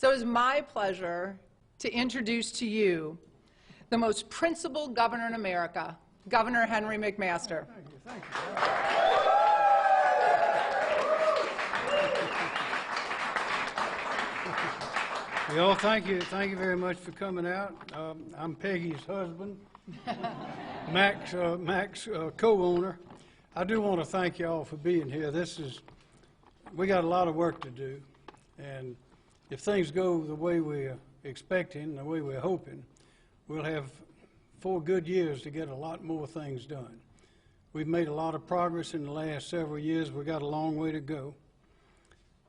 So it's my pleasure to introduce to you the most principled governor in America, Governor Henry McMaster. Thank you. Thank you. Well, thank you very much for coming out. I'm Peggy's husband, Max co-owner. I do want to thank you all for being here. We got a lot of work to do, and if things go the way we're expecting, the way we're hoping, we'll have 4 good years to get a lot more things done. We've made a lot of progress in the last several years. We've got a long way to go,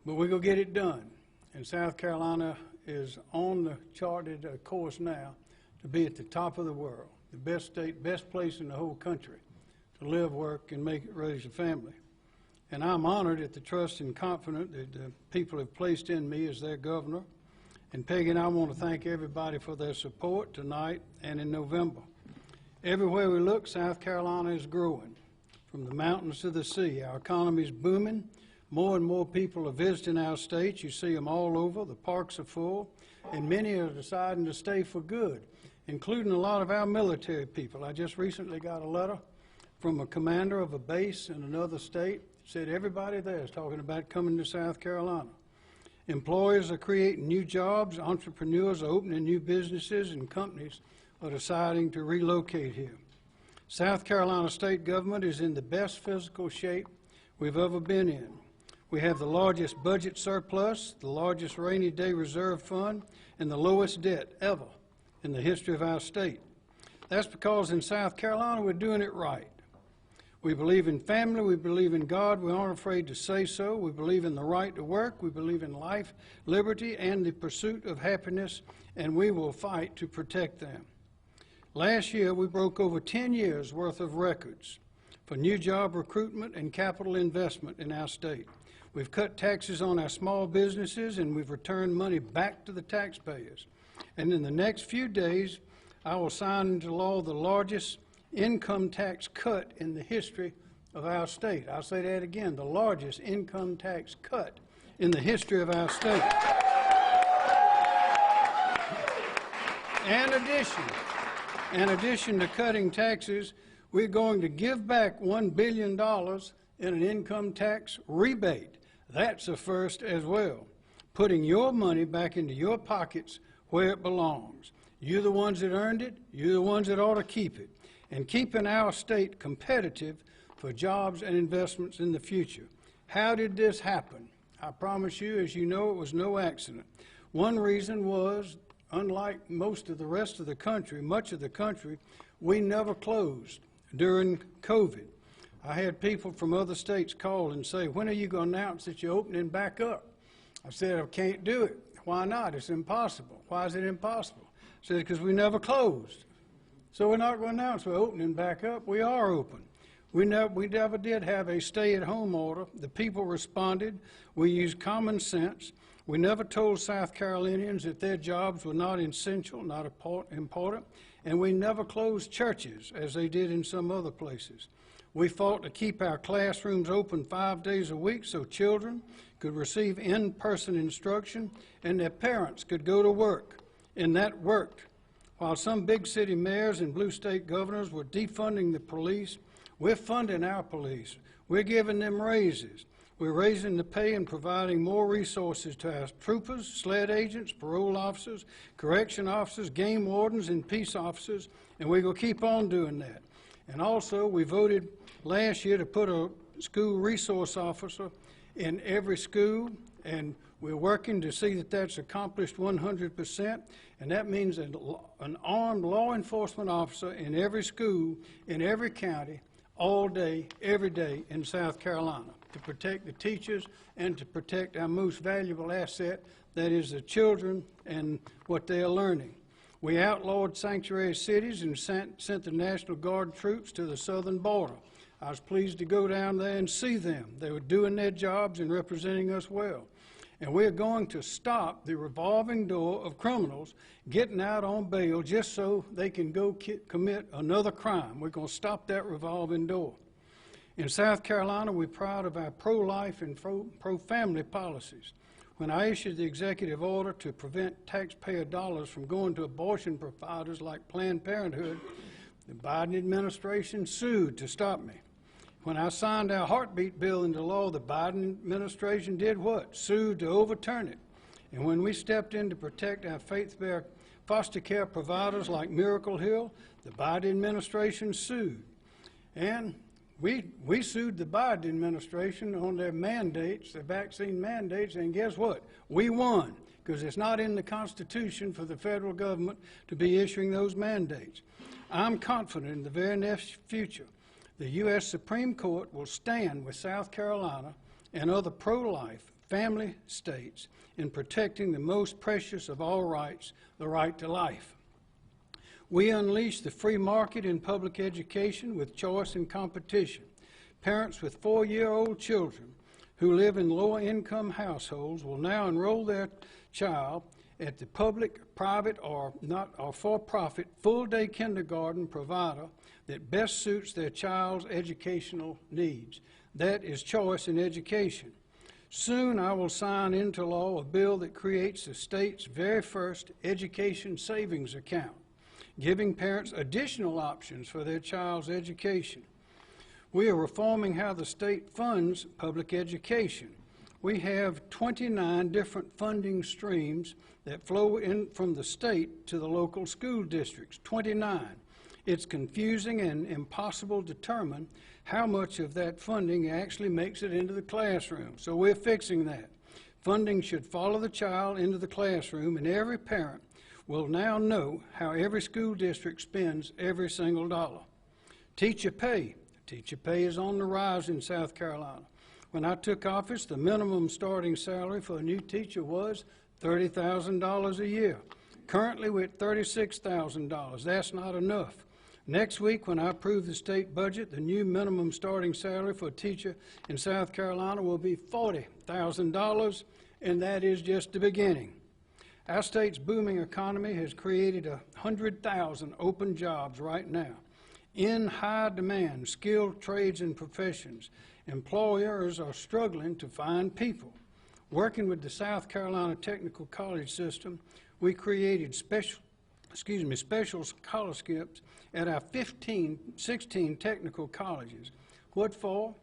but we're going to get it done. And South Carolina is on the charted course now to be at the top of the world, the best state, best place in the whole country to live, work, and raise a family. And I'm honored at the trust and confidence that the people have placed in me as their governor. And Peggy and I want to thank everybody for their support tonight and in November. Everywhere we look, South Carolina is growing, from the mountains to the sea. Our economy is booming. More and more people are visiting our state. You see them all over. The parks are full, and many are deciding to stay for good, including a lot of our military people. I just recently got a letter from a commander of a base in another state. Said everybody there is talking about coming to South Carolina. Employers are creating new jobs. Entrepreneurs are opening new businesses, and companies are deciding to relocate here. South Carolina state government is in the best physical shape we've ever been in. We have the largest budget surplus, the largest rainy day reserve fund, and the lowest debt ever in the history of our state. That's because in South Carolina we're doing it right. We believe in family, we believe in God, we aren't afraid to say so. We believe in the right to work, we believe in life, liberty, and the pursuit of happiness, and we will fight to protect them. Last year, we broke over 10 years' worth of records for new job recruitment and capital investment in our state. We've cut taxes on our small businesses, and we've returned money back to the taxpayers. And in the next few days, I will sign into law the largest income tax cut in the history of our state. I'll say that again, the largest income tax cut in the history of our state. In addition to cutting taxes, we're going to give back $1 billion in an income tax rebate. That's a first as well, putting your money back into your pockets where it belongs. You're the ones that earned it, you're the ones that ought to keep it, and keeping our state competitive for jobs and investments in the future. How did this happen? I promise you, as you know, it was no accident. One reason was, unlike most of the rest of the country, much of the country, we never closed during COVID. I had people from other states call and say, when are you going to announce that you're opening back up? I said, I can't do it. Why not? It's impossible. Why is it impossible? I said, because we never closed. So we're not going to announce we're opening back up. We are open. We never did have a stay-at-home order. The people responded. We used common sense. We never told South Carolinians that their jobs were not essential, not important, and we never closed churches as they did in some other places. We fought to keep our classrooms open 5 days a week so children could receive in-person instruction and their parents could go to work, and that worked. While some big city mayors and blue state governors were defunding the police, we're funding our police. We're giving them raises. We're raising the pay and providing more resources to our troopers, SLED agents, parole officers, correction officers, game wardens, and peace officers, and we're going to keep on doing that. And also, we voted last year to put a school resource officer in every school, and we're working to see that that's accomplished 100%, and that means an armed law enforcement officer in every school, in every county, all day, every day in South Carolina to protect the teachers and to protect our most valuable asset, that is the children and what they are learning. We outlawed sanctuary cities and sent the National Guard troops to the southern border. I was pleased to go down there and see them. They were doing their jobs and representing us well. And we're going to stop the revolving door of criminals getting out on bail just so they can go commit another crime. We're going to stop that revolving door. In South Carolina, we're proud of our pro-life and pro-family policies. When I issued the executive order to prevent taxpayer dollars from going to abortion providers like Planned Parenthood, the Biden administration sued to stop me. When I signed our heartbeat bill into law, the Biden administration did what? Sued to overturn it. And when we stepped in to protect our faith-based foster care providers like Miracle Hill, the Biden administration sued. And we sued the Biden administration on their mandates, their vaccine mandates, and guess what? We won, because it's not in the Constitution for the federal government to be issuing those mandates. I'm confident in the very near future the U.S. Supreme Court will stand with South Carolina and other pro-life family states in protecting the most precious of all rights, the right to life. We unleash the free market in public education with choice and competition. Parents with 4-year-old children who live in lower-income households will now enroll their child at the public, private, or for-profit full-day kindergarten provider that best suits their child's educational needs. That is choice in education. Soon I will sign into law a bill that creates the state's very first education savings account, giving parents additional options for their child's education. We are reforming how the state funds public education. We have 29 different funding streams that flow in from the state to the local school districts, 29. It's confusing and impossible to determine how much of that funding actually makes it into the classroom, so we're fixing that. Funding should follow the child into the classroom, and every parent will now know how every school district spends every single dollar. Teacher pay. Teacher pay is on the rise in South Carolina. When I took office, the minimum starting salary for a new teacher was $30,000 a year. Currently, we're at $36,000. That's not enough. Next week, when I approve the state budget, the new minimum starting salary for a teacher in South Carolina will be $40,000, and that is just the beginning. Our state's booming economy has created 100,000 open jobs right now. In high demand, skilled trades and professions, employers are struggling to find people. Working with the South Carolina Technical College system, we created special scholarships at our 16 technical colleges. What for?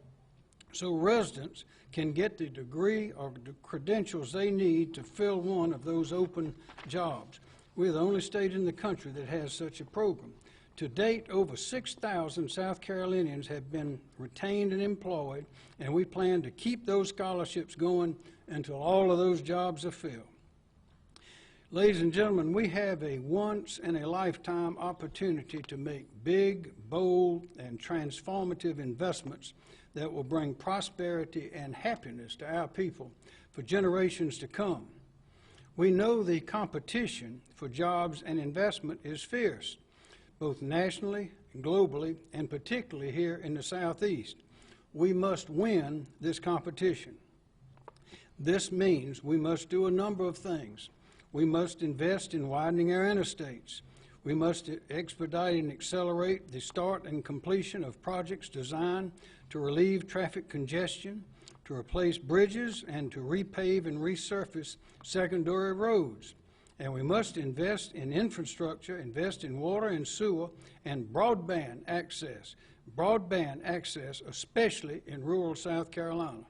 So residents can get the degree or the credentials they need to fill one of those open jobs. We're the only state in the country that has such a program. To date, over 6,000 South Carolinians have been retained and employed, and we plan to keep those scholarships going until all of those jobs are filled. Ladies and gentlemen, we have a once-in-a-lifetime opportunity to make big, bold, and transformative investments that will bring prosperity and happiness to our people for generations to come. We know the competition for jobs and investment is fierce, both nationally and globally, and particularly here in the Southeast. We must win this competition. This means we must do a number of things. We must invest in widening our interstates. We must expedite and accelerate the start and completion of projects designed to relieve traffic congestion, to replace bridges, and to repave and resurface secondary roads. And we must invest in infrastructure, invest in water and sewer, and broadband access, especially in rural South Carolina.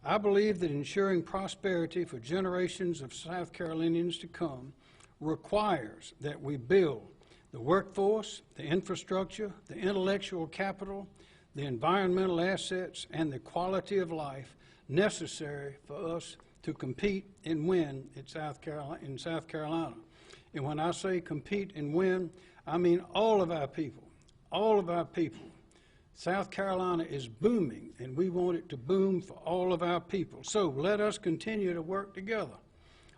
I believe that ensuring prosperity for generations of South Carolinians to come requires that we build the workforce, the infrastructure, the intellectual capital, the environmental assets, and the quality of life necessary for us to compete and win in South Carolina. And when I say compete and win, I mean all of our people, all of our people. South Carolina is booming, and we want it to boom for all of our people. So let us continue to work together.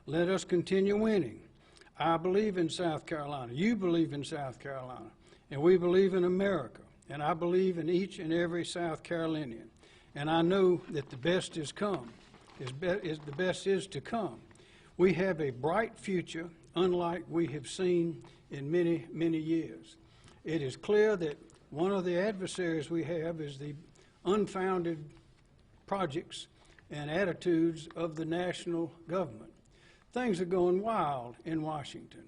Let us continue winning. I believe in South Carolina. You believe in South Carolina. And we believe in America. And I believe in each and every South Carolinian. And I know that the best is come. The best is to come. We have a bright future, unlike we have seen in many, many years. It is clear that one of the adversaries we have is the unfounded projects and attitudes of the national government. Things are going wild in Washington.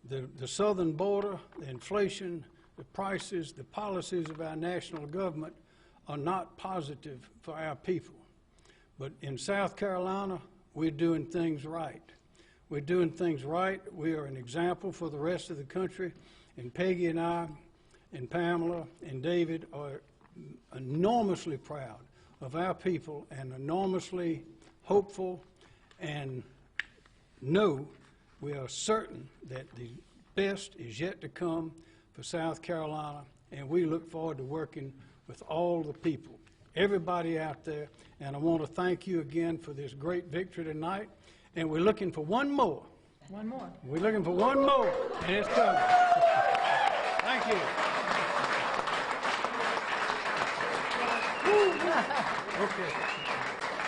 The southern border, the inflation, the prices, the policies of our national government are not positive for our people. But in South Carolina, we're doing things right. We're doing things right. We are an example for the rest of the country. And Peggy and I and Pamela and David are enormously proud of our people and enormously hopeful and know we are certain that the best is yet to come for South Carolina, and we look forward to working with all the people, everybody out there. And I want to thank you again for this great victory tonight. And we're looking for one more. One more. We're looking for one more, and it's coming. Thank you. Okay.